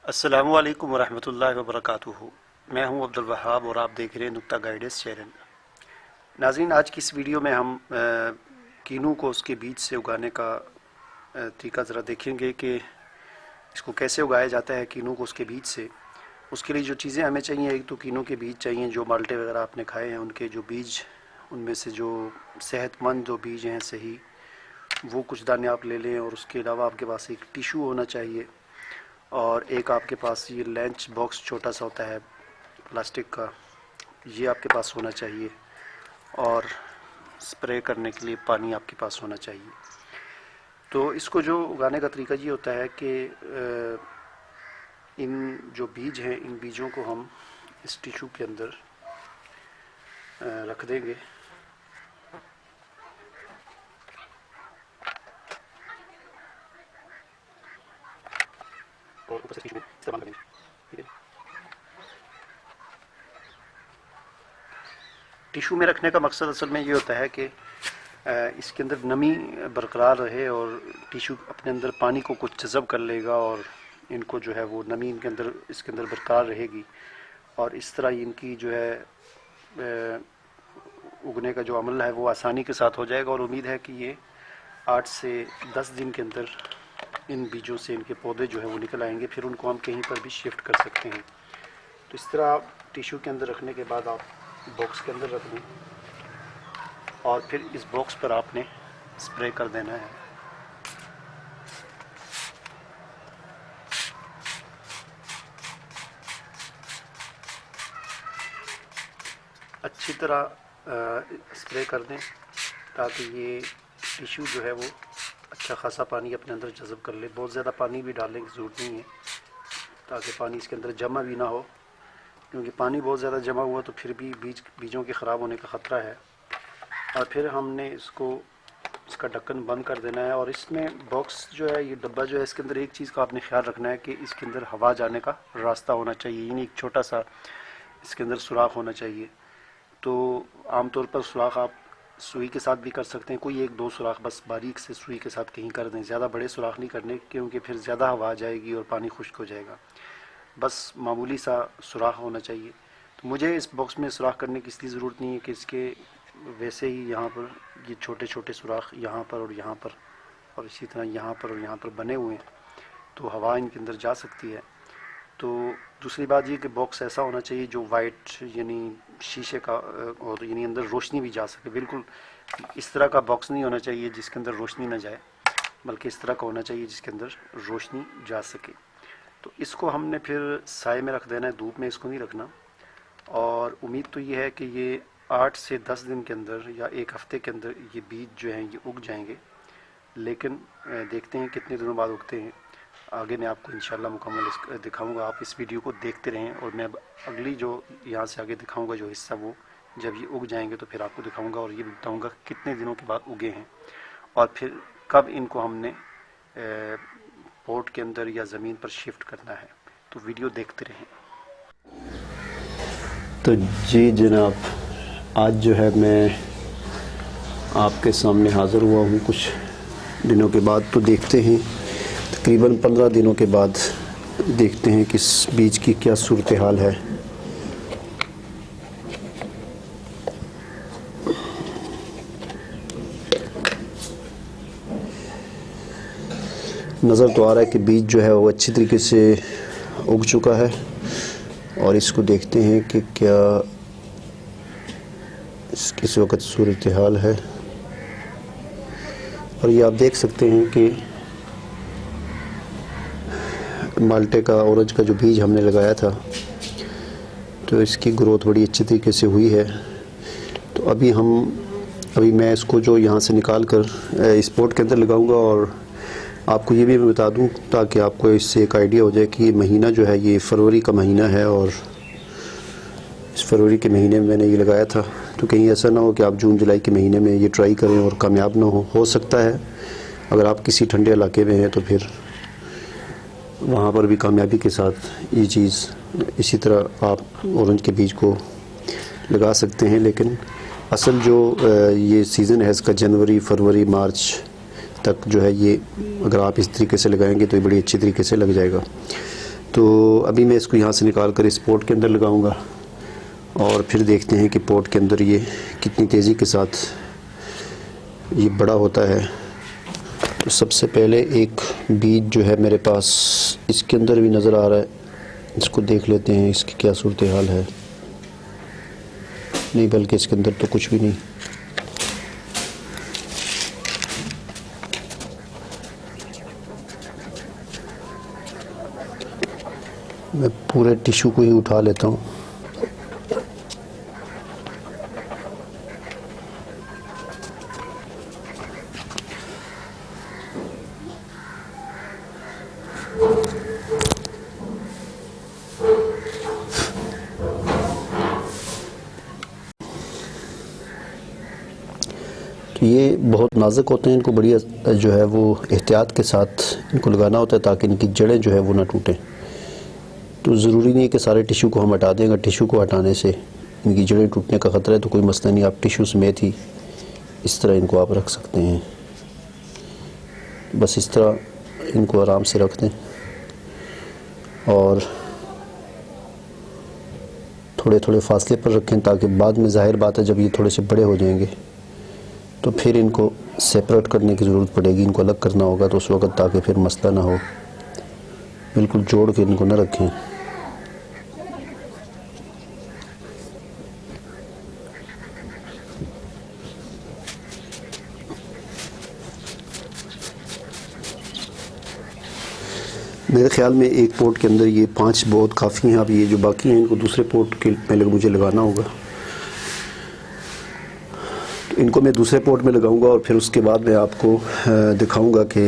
अस्सलामुअलैकुम वरहमतुल्लाहि वबरकातुहू। मैं हूं अब्दुल वहाब और आप देख रहे हैं नुक्ता गाइडेंस चैनल। नाज़रीन, आज की इस वीडियो में हम कीनू को उसके बीज से उगाने का तरीका ज़रा देखेंगे कि इसको कैसे उगाया जाता है कीनू को उसके बीज से। उसके लिए जो चीज़ें हमें चाहिए, एक तो कीनू के बीज चाहिए, जो माल्टे वगैरह आपने खाए हैं उनके जो बीज, उनमें से जो सेहतमंद जो बीज हैं सही, वो कुछ दाने आप ले लें। और उसके अलावा आपके पास एक टिशू होना चाहिए और एक आपके पास ये लंच बॉक्स छोटा सा होता है प्लास्टिक का, ये आपके पास होना चाहिए। और स्प्रे करने के लिए पानी आपके पास होना चाहिए। तो इसको जो उगाने का तरीका ये होता है कि इन जो बीज हैं, इन बीजों को हम इस टिशू के अंदर रख देंगे। और ऊपर से टिशू इस्तेमाल करेंगे, ठीक है। टिशू में रखने का मकसद असल में ये होता है कि इसके अंदर नमी बरकरार रहे और टिशू अपने अंदर पानी को कुछ जज़ब कर लेगा और इनको जो है वो नमी इनके अंदर इसके अंदर बरकरार रहेगी और इस तरह इनकी जो है उगने का जो अमल है वो आसानी के साथ हो जाएगा। और उम्मीद है कि ये 8 से 10 दिन के अंदर इन बीजों से इनके पौधे जो है वो निकल आएंगे। फिर उनको हम कहीं पर भी शिफ्ट कर सकते हैं। तो इस तरह आप टिशू के अंदर रखने के बाद आप बॉक्स के अंदर रख दें और फिर इस बॉक्स पर आपने स्प्रे कर देना है। अच्छी तरह स्प्रे कर दें ताकि ये टिशू जो है वो अच्छा खासा पानी अपने अंदर जज़ब कर ले। बहुत ज़्यादा पानी भी डालने की ज़रूरत नहीं है ताकि पानी इसके अंदर जमा भी ना हो, क्योंकि पानी बहुत ज़्यादा जमा हुआ तो फिर भी बीजों के ख़राब होने का ख़तरा है। और फिर हमने इसका ढक्कन बंद कर देना है। और इसमें बॉक्स जो है, ये डब्बा जो है, इसके अंदर एक चीज़ का आपने ख्याल रखना है कि इसके अंदर हवा जाने का रास्ता होना चाहिए, यानी एक छोटा सा इसके अंदर सुराख होना चाहिए। तो आमतौर पर सुराख आप सुई के साथ भी कर सकते हैं, कोई एक दो सुराख बस बारीक से सुई के साथ कहीं कर दें, ज़्यादा बड़े सुराख नहीं करने, क्योंकि फिर ज़्यादा हवा आ जाएगी और पानी खुश्क हो जाएगा। बस मामूली सा सुराख होना चाहिए। तो मुझे इस बॉक्स में सुराख करने की इसलिए ज़रूरत नहीं है कि इसके वैसे ही यहाँ पर ये छोटे छोटे सुराख यहाँ पर और यहाँ पर और इसी तरह यहाँ पर और यहाँ पर बने हुए हैं, तो हवा इनके अंदर जा सकती है। तो दूसरी बात ये कि बॉक्स ऐसा होना चाहिए जो वाइट यानी शीशे का और यानी अंदर रोशनी भी जा सके। बिल्कुल इस तरह का बॉक्स नहीं होना चाहिए जिसके अंदर रोशनी ना जाए, बल्कि इस तरह का होना चाहिए जिसके अंदर रोशनी जा सके। तो इसको हमने फिर साए में रख देना है, धूप में इसको नहीं रखना। और उम्मीद तो ये है कि ये 8 से 10 दिन के अंदर या एक हफ़्ते के अंदर ये बीज जो हैं ये उग जाएंगे। लेकिन देखते हैं कितने दिनों बाद उगते हैं। आगे मैं आपको इंशाल्लाह मुकम्मल दिखाऊंगा। आप इस वीडियो को देखते रहें और मैं अगली जो यहाँ से आगे दिखाऊंगा जो हिस्सा, वो जब ये उग जाएंगे तो फिर आपको दिखाऊंगा और ये बताऊंगा कितने दिनों के बाद उगे हैं और फिर कब इनको हमने पोट के अंदर या ज़मीन पर शिफ्ट करना है। तो वीडियो देखते रहें। तो जी जनाब, आज जो है मैं आपके सामने हाज़िर हुआ हूँ कुछ दिनों के बाद। तो देखते हैं तकरीबन 15 दिनों के बाद देखते हैं कि इस बीज की क्या सूरत हाल है। नज़र तो आ रहा है कि बीज जो है वो अच्छी तरीके से उग चुका है और इसको देखते हैं कि क्या किस वक्त सूरत हाल है। और ये आप देख सकते हैं कि माल्टे का औरज का जो बीज हमने लगाया था तो इसकी ग्रोथ बड़ी अच्छी तरीके से हुई है। तो अभी मैं इसको जो यहाँ से निकाल कर इस पोट के अंदर लगाऊंगा और आपको ये भी मैं बता दूं ताकि आपको इससे एक आइडिया हो जाए कि ये महीना जो है ये फरवरी का महीना है और इस फरवरी के महीने में मैंने ये लगाया था। तो कहीं ऐसा ना हो कि आप जून जुलाई के महीने में ये ट्राई करें और कामयाब ना हो सकता है अगर आप किसी ठंडे इलाके में हैं तो फिर वहाँ पर भी कामयाबी के साथ ये चीज़ इसी तरह आप ऑरेंज के बीज को लगा सकते हैं। लेकिन असल जो ये सीज़न है इसका जनवरी फरवरी मार्च तक जो है ये अगर आप इस तरीके से लगाएंगे तो ये बड़ी अच्छी तरीके से लग जाएगा। तो अभी मैं इसको यहाँ से निकाल कर इस पोट के अंदर लगाऊंगा और फिर देखते हैं कि पोट के अंदर ये कितनी तेज़ी के साथ ये बड़ा होता है। तो सबसे पहले एक बीज जो है मेरे पास इसके अंदर भी नज़र आ रहा है, इसको देख लेते हैं इसकी क्या सूरत हाल है। नहीं, बल्कि इसके अंदर तो कुछ भी नहीं। मैं पूरे टिश्यू को ही उठा लेता हूँ। तो ये बहुत नाजुक होते हैं, इनको बड़ी जो है वो एहतियात के साथ इनको लगाना होता है ताकि इनकी जड़ें जो है वो ना टूटें। तो ज़रूरी नहीं है कि सारे टिश्यू को हम हटा देंगे। टिश्यू को हटाने से इनकी जड़ें टूटने का ख़तरा है तो कोई मसला नहीं, आप टिश्यू समेत ही इस तरह इनको आप रख सकते हैं। बस इस तरह इनको आराम से रख दें और थोड़े थोड़े फासले पर रखें ताकि बाद में ज़ाहिर बात है जब ये थोड़े से बड़े हो जाएंगे तो फिर इनको सेपरेट करने की ज़रूरत पड़ेगी, इनको अलग करना होगा। तो उस वक़्त ताकि फिर मसला ना हो, बिल्कुल जोड़ के इनको न रखें। मेरे ख्याल में एक पोट के अंदर ये 5 बहुत काफ़ी हैं। अब ये जो बाकी हैं इनको दूसरे पोट के पहले मुझे लगाना होगा। तो इनको मैं दूसरे पोट में लगाऊंगा और फिर उसके बाद मैं आपको दिखाऊंगा कि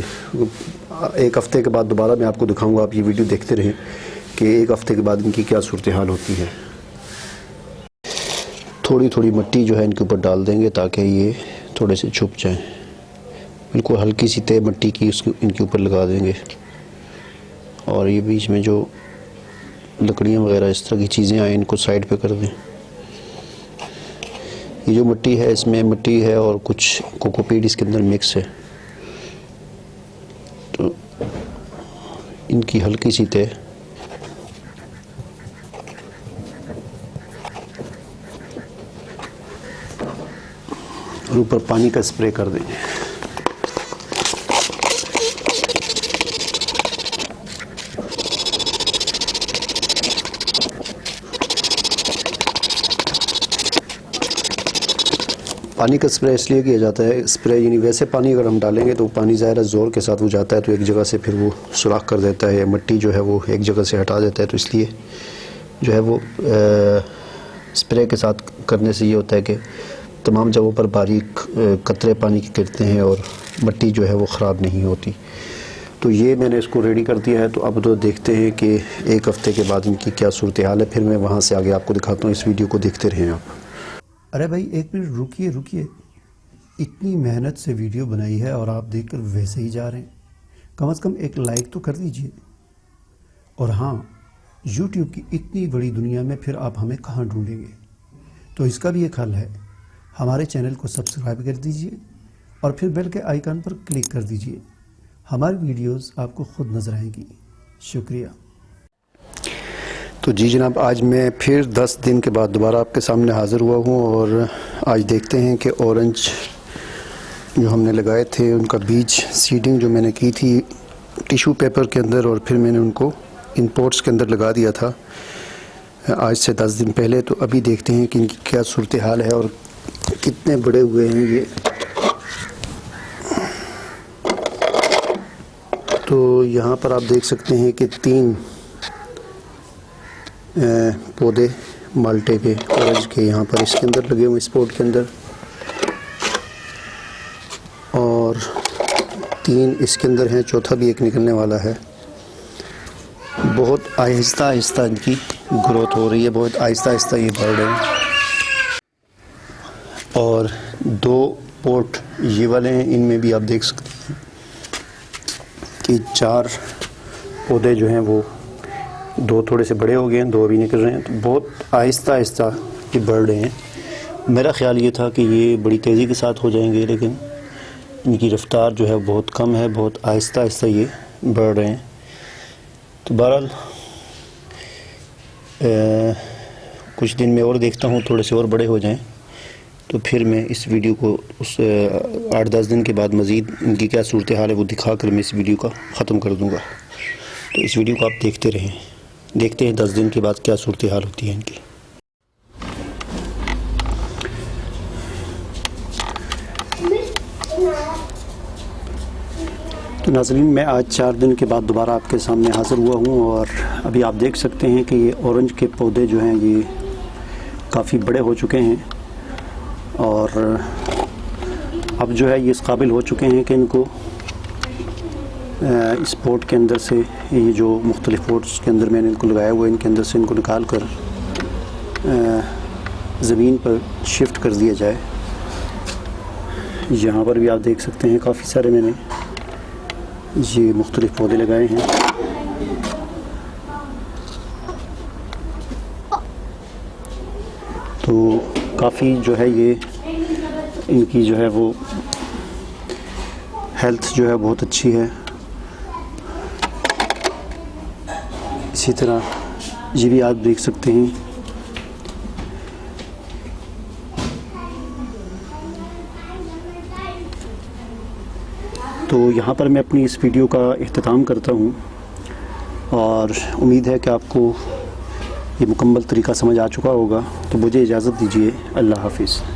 एक हफ़्ते के बाद दोबारा मैं आपको दिखाऊंगा। आप ये वीडियो देखते रहें कि एक हफ़्ते के बाद इनकी क्या सूरत हाल होती है। थोड़ी थोड़ी मिट्टी जो है इनके ऊपर डाल देंगे ताकि ये थोड़े से छुप जाएं। बिल्कुल हल्की सी तय मिट्टी की उसके इनके ऊपर लगा देंगे और ये बीच में जो लकड़ियाँ वगैरह इस तरह की चीज़ें आए इनको साइड पे कर दें। ये जो मिट्टी है इसमें मिट्टी है और कुछ कोकोपीट इसके अंदर मिक्स है। तो इनकी हल्की सी तय और ऊपर पानी का स्प्रे कर देंगे। पानी का स्प्रे इसलिए किया जाता है, स्प्रे यानी वैसे पानी अगर हम डालेंगे तो पानी ज़्यादा ज़ोर के साथ वो जाता है तो एक जगह से फिर वो सुराख कर देता है, मिट्टी जो है वो एक जगह से हटा देता है। तो इसलिए जो है वो स्प्रे के साथ करने से ये होता है कि तमाम जगहों पर बारीक कतरे पानी के गिरते हैं और मिट्टी जो है वो ख़राब नहीं होती। तो ये मैंने इसको रेडी कर दिया है। तो अब तो देखते हैं कि एक हफ़्ते के बाद इनकी क्या सूरत हाल है, फिर मैं वहाँ से आगे आपको दिखाता हूँ। इस वीडियो को देखते रहें आप। अरे भाई एक मिनट रुकिए, इतनी मेहनत से वीडियो बनाई है और आप देखकर वैसे ही जा रहे हैं। कम से कम एक लाइक तो कर दीजिए। और हाँ, YouTube की इतनी बड़ी दुनिया में फिर आप हमें कहाँ ढूंढेंगे, तो इसका भी एक हल है। हमारे चैनल को सब्सक्राइब कर दीजिए और फिर बेल के आइकन पर क्लिक कर दीजिए। हमारी वीडियोस आपको खुद नज़र आएंगी। शुक्रिया। तो जी जनाब, आज मैं फिर 10 दिन के बाद दोबारा आपके सामने हाज़िर हुआ हूँ और आज देखते हैं कि ऑरेंज जो हमने लगाए थे उनका बीज सीडिंग जो मैंने की थी टिश्यू पेपर के अंदर और फिर मैंने उनको इन पॉट्स के अंदर लगा दिया था आज से 10 दिन पहले। तो अभी देखते हैं कि इनकी क्या सूरत हाल है और कितने बड़े हुए हैं ये। तो यहाँ पर आप देख सकते हैं कि 3 पौधे माल्टे के ऑरेंज के यहाँ पर इसके अंदर लगे हुए इस पॉट के अंदर और 3 इसके अंदर हैं, चौथा भी एक निकलने वाला है। बहुत आहिस्ता आहिस्ता इनकी ग्रोथ हो रही है, बहुत आहिस्ता आहिस्ता ये बढ़ रहे हैं। और 2 पॉट ये वाले हैं, इनमें भी आप देख सकते हैं कि 4 पौधे जो हैं वो 2 थोड़े से बड़े हो गए हैं, 2 अभी निकल रहे हैं। तो बहुत आहिस्ता आहिस्ता ये बढ़ रहे हैं। मेरा ख्याल ये था कि ये बड़ी तेज़ी के साथ हो जाएंगे, लेकिन इनकी रफ्तार जो है बहुत कम है, बहुत आहिस्ता आहिस्ता ये बढ़ रहे हैं। तो बहरहाल कुछ दिन में और देखता हूँ, थोड़े से और बड़े हो जाएं, तो फिर मैं इस वीडियो को उस 8-10 दिन के बाद मज़ीद इनकी क्या सूरत हाल है वो दिखा कर मैं इस वीडियो का ख़त्म कर दूँगा। तो इस वीडियो को आप देखते रहें, देखते हैं 10 दिन के बाद क्या सूरत हाल होती है इनकी। तो नाज़रीन, मैं आज 4 दिन के बाद दोबारा आपके सामने हाज़िर हुआ हूँ और अभी आप देख सकते हैं कि ये ऑरेंज के पौधे जो हैं ये काफ़ी बड़े हो चुके हैं और अब जो है ये इस काबिल हो चुके हैं कि इनको इस पोट के अंदर से, ये जो मुख्तलिफ़ पोट्स के अंदर मैंने इनको लगाया हुआ है, इनके अंदर से इनको निकाल कर ज़मीन पर शिफ्ट कर दिया जाए। यहाँ पर भी आप देख सकते हैं काफ़ी सारे मैंने ये मुख्तलिफ़ पौधे लगाए हैं। तो काफ़ी जो है ये इनकी जो है वो हेल्थ जो है बहुत अच्छी है। इसी तरह ये भी आप देख सकते हैं। तो यहाँ पर मैं अपनी इस वीडियो का इख्तिताम करता हूँ और उम्मीद है कि आपको ये मुकम्मल तरीका समझ आ चुका होगा। तो मुझे इजाज़त दीजिए। अल्लाह हाफ़िज़।